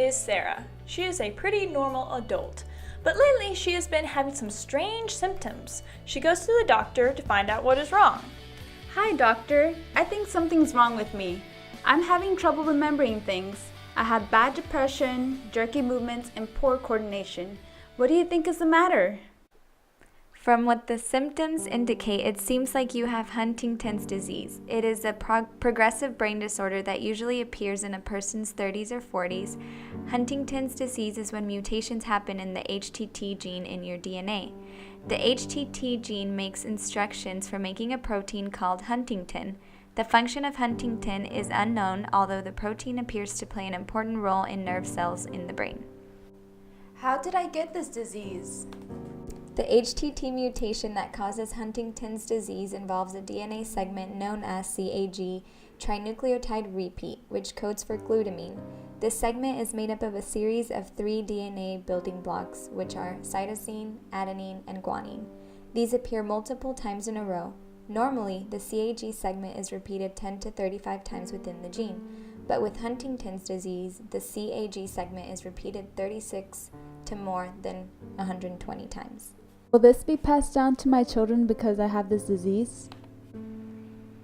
is Sarah. She is a pretty normal adult, but lately she has been having some strange symptoms. She goes to the doctor to find out what is wrong. Hi, doctor. I think something's wrong with me. I'm having trouble remembering things. I have bad depression, jerky movements, and poor coordination. What do you think is the matter? From what the symptoms indicate, it seems like you have Huntington's disease. It is a progressive brain disorder that usually appears in a person's 30s or 40s. Huntington's disease is when mutations happen in the HTT gene in your DNA. The HTT gene makes instructions for making a protein called Huntington. The function of Huntington is unknown, although the protein appears to play an important role in nerve cells in the brain. How did I get this disease? The HTT mutation that causes Huntington's disease involves a DNA segment known as CAG, trinucleotide repeat, which codes for glutamine. This segment is made up of a series of 3 DNA building blocks, which are cytosine, adenine, and guanine. These appear multiple times in a row. Normally, the CAG segment is repeated 10 to 35 times within the gene, but with Huntington's disease, the CAG segment is repeated 36 to more than 120 times. Will this be passed down to my children because I have this disease?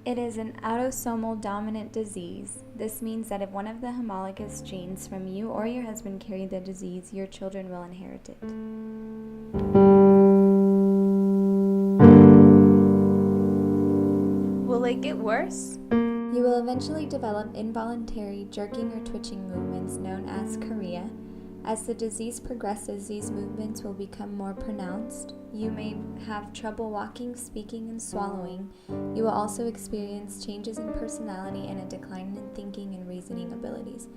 It is an autosomal dominant disease. This means that if one of the homologous genes from you or your husband carry the disease, your children will inherit it. Will it get worse? You will eventually develop involuntary jerking or twitching movements known as chorea. As the disease progresses, these movements will become more pronounced. You may have trouble walking, speaking, and swallowing. You will also experience changes in personality and a decline in thinking and reasoning abilities.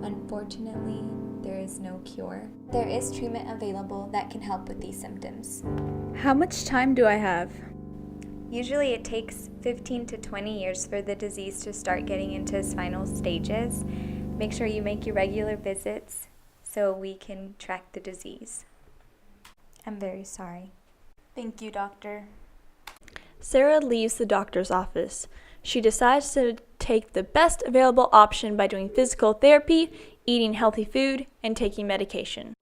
Unfortunately, there is no cure. There is treatment available that can help with these symptoms. How much time do I have? Usually it takes 15 to 20 years for the disease to start getting into its final stages. Make sure you make your regular visits so we can track the disease. I'm very sorry. Thank you, doctor. Sarah leaves the doctor's office. She decides to take the best available option by doing physical therapy, eating healthy food, and taking medication.